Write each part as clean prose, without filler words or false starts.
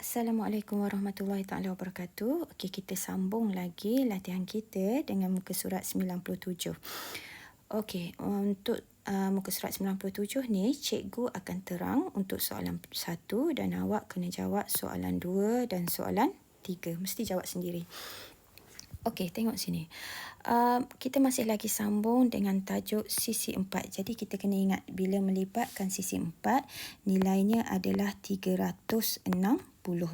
Assalamualaikum warahmatullahi taala wabarakatuh. Okey, kita sambung lagi latihan kita dengan muka surat 97. Okey, untuk muka surat 97 ni, cikgu akan terang untuk soalan 1 dan awak kena jawab soalan 2 dan soalan 3. Mesti jawab sendiri. Okey, tengok sini. Kita masih lagi sambung dengan tajuk sisi 4. Jadi kita kena ingat bila melibatkan sisi 4, nilainya adalah 360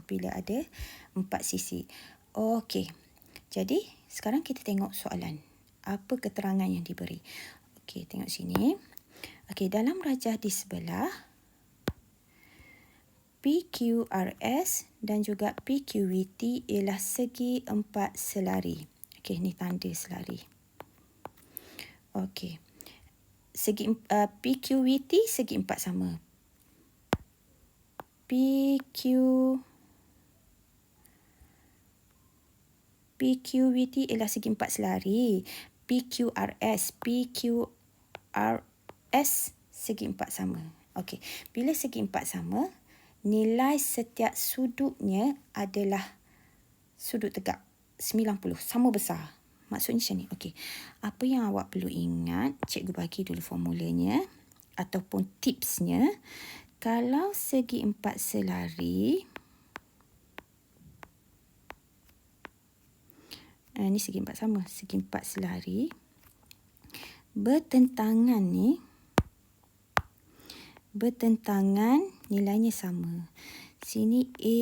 bila ada 4 sisi. Okey. Jadi sekarang kita tengok soalan. Apa keterangan yang diberi? Okey, tengok sini. Okey, dalam rajah di sebelah, PQRS dan juga PQVT ialah segi 4 selari. Okey, ni tanda selari. Okey. PQVT segi 4 sama. PQVT ialah segi 4 selari. PQRS segi 4 sama. Okey, bila segi 4 sama, nilai setiap sudutnya adalah sudut tegak 90, sama besar. Maksudnya macam ni. Okey. Apa yang awak perlu ingat, cikgu bagi dulu formulanya ataupun tipsnya. Kalau segi 4 selari, ni segi 4 sama, segi 4 selari, bertentangan nilainya sama. Sini A,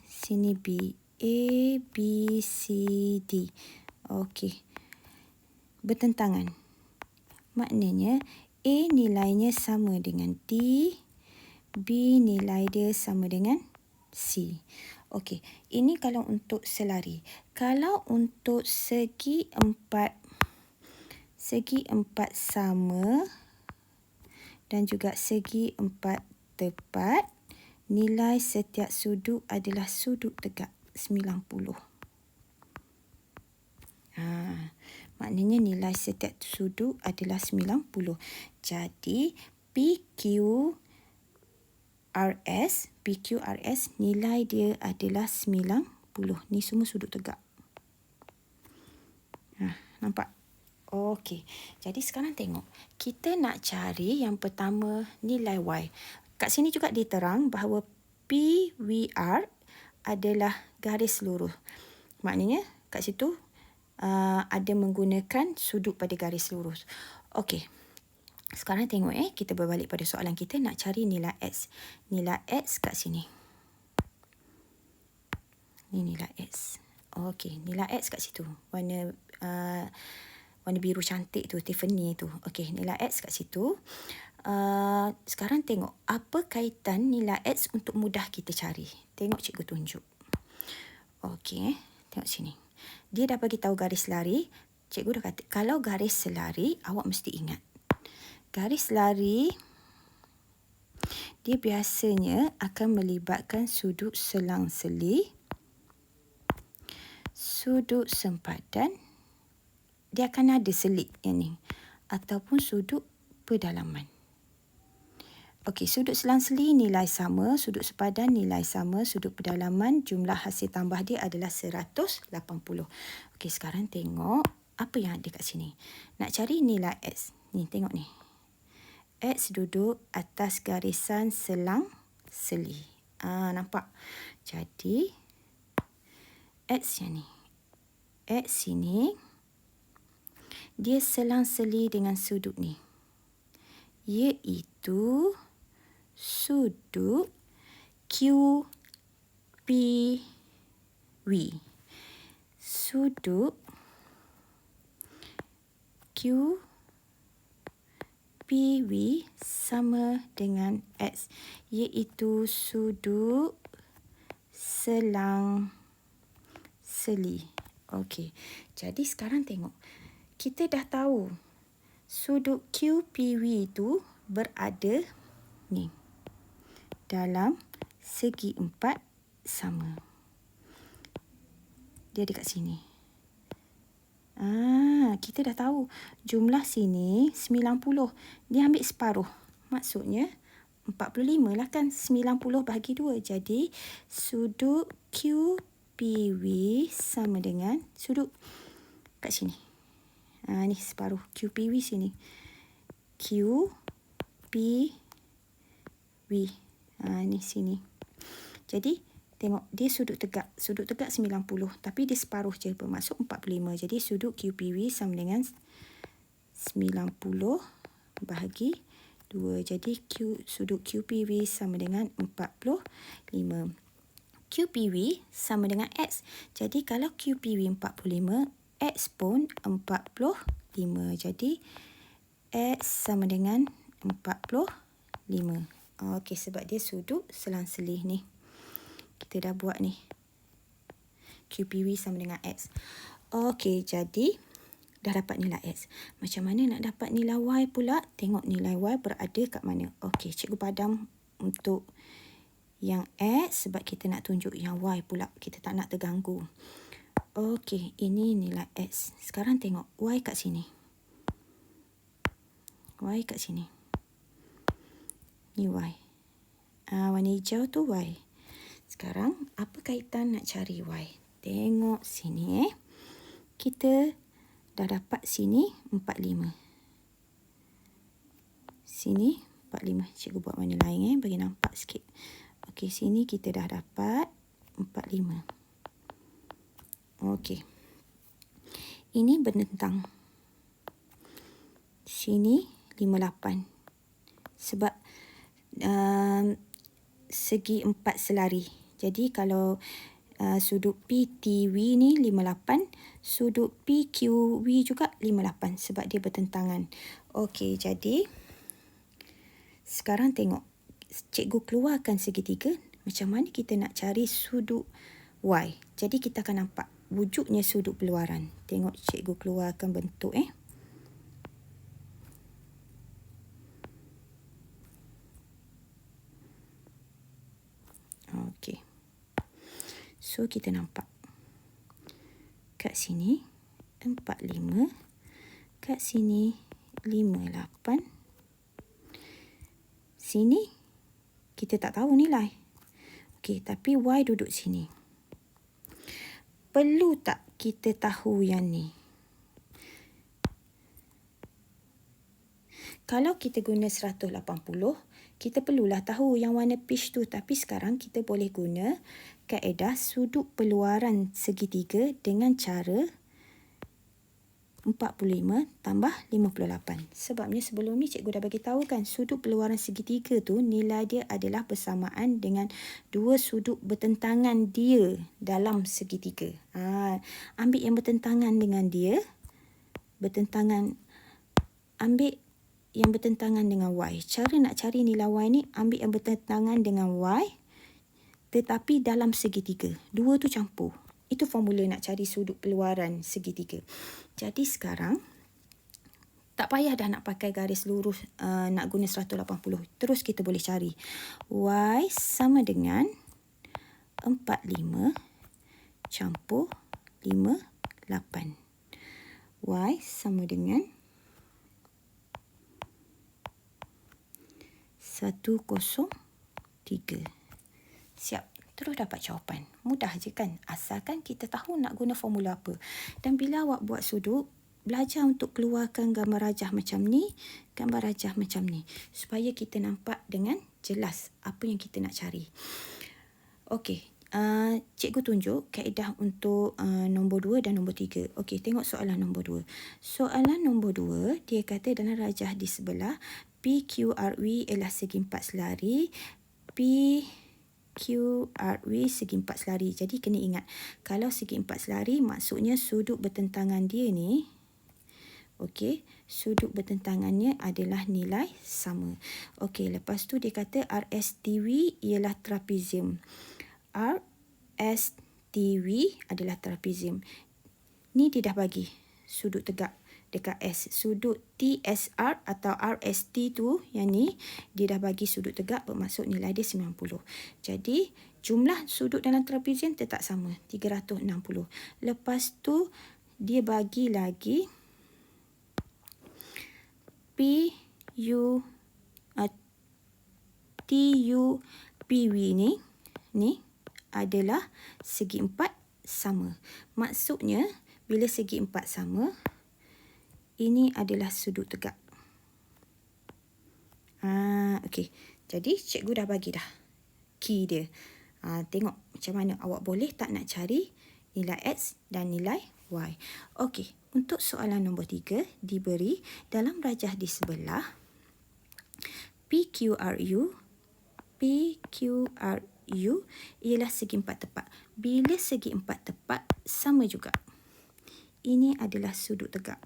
sini B. A, B, C, D. Okey. Bertentangan. Maknanya A nilainya sama dengan D, B nilai dia sama dengan C. Okey, ini kalau untuk selari. Kalau untuk segi 4 sama dan juga segi 4 tepat, nilai setiap sudut adalah sudut tegak 90. Maknanya nilai setiap sudut adalah 90. Jadi PQRS nilai dia adalah 90. Ni semua sudut tegak. Nampak? Okey. Jadi sekarang tengok. Kita nak cari yang pertama nilai Y. Kat sini juga diterang bahawa PVR adalah garis lurus. Maknanya kat situ ada menggunakan sudut pada garis lurus. Okey. Sekarang tengok kita berbalik pada soalan kita, nak cari nilai X. Nilai X kat sini. Ni nilai X. Okey, nilai X kat situ. Warna biru cantik tu, Tiffany tu. Okey, nilai X kat situ. Sekarang tengok apa kaitan nilai X untuk mudah kita cari. Tengok cikgu tunjuk. Okey, tengok sini. Dia dah bagi tahu garis lari. Cikgu dah kata kalau garis selari, awak mesti ingat. Garis lari dia biasanya akan melibatkan sudut selang-seli, sudut sempadan, dia akan ada selit yang ni, ataupun sudut pedalaman. Okey, sudut selang-seli nilai sama, sudut sepadan nilai sama, sudut pedalaman jumlah hasil tambah dia adalah 180. Okey, sekarang tengok apa yang ada kat sini. Nak cari nilai X. Ni, tengok ni. X duduk atas garisan selang-seli. Nampak? Jadi, X yang ni. X sini, dia selang-seli dengan sudut ni. Iaitu sudut QPV. Sudut QPV sama dengan X, iaitu sudut selang-seli. Okey, jadi sekarang tengok. Kita dah tahu sudut QPV itu berada ni, dalam segi 4 sama. Dia dekat sini. Kita dah tahu jumlah sini 90. Dia ambil separuh. Maksudnya 45 lah kan, 90 bahagi 2. Jadi sudut QPV sama dengan sudut kat sini. Ni separuh QPV sini. QPV. Ni sini. Jadi tengok dia sudut tegak. Sudut tegak 90 tapi dia separuh je, bermaksud 45. Jadi sudut QPV sama dengan 90 bahagi 2. Jadi sudut QPV sama dengan 45. QPV sama dengan X. Jadi kalau QPV 45, X pun 45. Jadi X sama dengan 45. Okey, sebab dia sudut selang-selih ni. Kita dah buat ni. QPV sama dengan X. Okey, jadi dah dapat nilai X. Macam mana nak dapat nilai Y pula? Tengok nilai Y berada kat mana. Okey, cikgu padam untuk yang X sebab kita nak tunjuk yang Y pula. Kita tak nak terganggu. Okey, ini nilai X. Sekarang tengok Y kat sini. Y kat sini. Ni Y. Warna hijau tu Y. Sekarang, apa kaitan nak cari Y? Tengok sini Kita dah dapat sini 45. Sini 45. Cikgu buat warna lain bagi nampak sikit. Okey, sini kita dah dapat 45. Okey. Ini bentang. Sini 58. Sebab segi 4 selari. Jadi kalau sudut PTV ni 58, sudut PQV juga 58 sebab dia bertentangan. Okey, jadi sekarang tengok. Cikgu keluarkan segitiga. Macam mana kita nak cari sudut Y? Jadi kita akan nampak wujudnya sudut peluaran. Tengok cikgu keluarkan bentuk Okey. So, kita nampak. Kat sini, 45. Kat sini, 58. Sini, kita tak tahu nilai. Okey, tapi Y duduk sini. Perlu tak kita tahu yang ni? Kalau kita guna 180, kita perlulah tahu yang warna peach tu. Tapi sekarang kita boleh guna kaedah sudut peluaran segitiga dengan cara 45 tambah 58. Sebabnya sebelum ni cikgu dah bagi tahu kan, sudut peluaran segitiga tu nilai dia adalah bersamaan dengan dua sudut bertentangan dia dalam segitiga. Ambil yang bertentangan dengan dia, ambil yang bertentangan dengan Y. Cara nak cari nilai Y ni, ambil yang bertentangan dengan Y tetapi dalam segitiga. Dua tu campur. Itu formula nak cari sudut peluaran segitiga. Jadi sekarang, tak payah dah nak pakai garis lurus, nak guna 180. Terus kita boleh cari. Y sama dengan 45 campur 58. Y sama dengan 103. Siap. Terus dapat jawapan. Mudah je kan? Asalkan kita tahu nak guna formula apa. Dan bila awak buat sudut, belajar untuk keluarkan gambar rajah macam ni, gambar rajah macam ni. Supaya kita nampak dengan jelas apa yang kita nak cari. Okey. Cikgu tunjuk kaedah untuk nombor 2 dan nombor 3. Okey, tengok soalan nombor 2. Soalan nombor 2, dia kata dalam rajah di sebelah, PQRV ialah segi 4 selari. PQRV segi 4 selari. Jadi kena ingat, kalau segi 4 selari maksudnya sudut bertentangan dia ni, okey, sudut bertentangannya adalah nilai sama. Okey, lepas tu dia kata RSTV ialah trapezium. RSTV adalah trapezium. Ni dia dah bagi sudut tegak dekat S. Sudut TSR atau RST tu, yang ni, dia dah bagi sudut tegak, bermaksud nilai dia 90. Jadi, jumlah sudut dalam trapezium tetap sama, 360. Lepas tu, dia bagi lagi TUPV ni adalah segi empat sama. Maksudnya bila segi empat sama, ini adalah sudut tegak. Okey. Jadi cikgu dah bagi dah key dia. Tengok macam mana awak boleh tak nak cari nilai X dan nilai Y. Okey, untuk soalan nombor 3 diberi dalam rajah di sebelah PQRU ialah segi empat tepat. Bila segi empat tepat sama juga, ini adalah sudut tegak.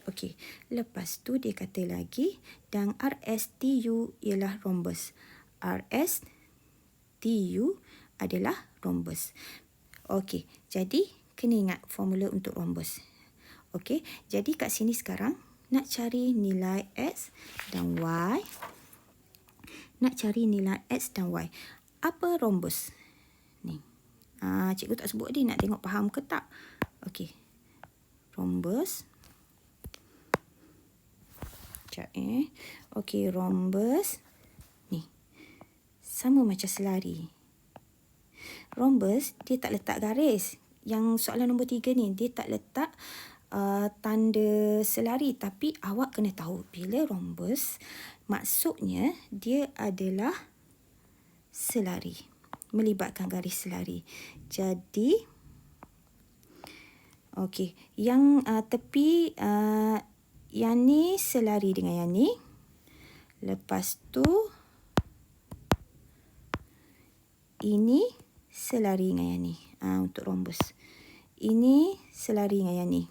Okey, lepas tu dia kata lagi dan RSTU ialah rhombus. RSTU adalah rhombus. Okey, jadi kena ingat formula untuk rhombus. Okey, jadi kat sini sekarang nak cari nilai X dan Y. Nak cari nilai X dan Y. Apa rhombus? Ni. Cikgu tak sebut dia, nak tengok faham ke tak? Okey. Rhombus. Sekejap Okey, rhombus. Ni. Sama macam selari. Rhombus, dia tak letak garis. Yang soalan nombor 3 ni, dia tak letak tanda selari. Tapi awak kena tahu, bila rhombus, maksudnya dia adalah selari. Melibatkan garis selari. Jadi, okey, yang tepi, yang ni selari dengan yang ni. Lepas tu, ini selari dengan yang ni. Untuk rhombus. Ini selari dengan yang ni.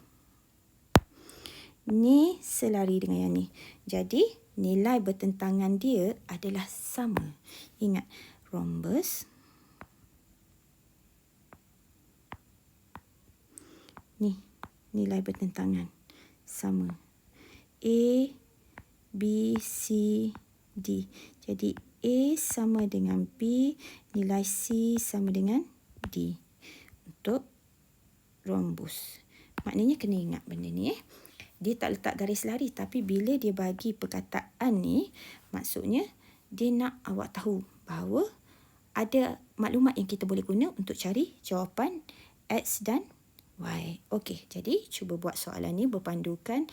Ni selari dengan yang ni. Jadi, nilai bertentangan dia adalah sama. Ingat, rhombus. Ni, nilai bertentangan. Sama. A, B, C, D. Jadi, A sama dengan B, nilai C sama dengan D. Untuk rhombus. Maknanya kena ingat benda ni. Dia tak letak garis lari, tapi bila dia bagi perkataan ni, maksudnya dia nak awak tahu bahawa ada maklumat yang kita boleh guna untuk cari jawapan X dan Y. Okey, jadi cuba buat soalan ni berpandukan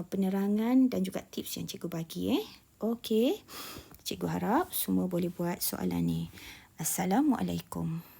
penerangan dan juga tips yang cikgu bagi. Okey, cikgu harap semua boleh buat soalan ni. Assalamualaikum.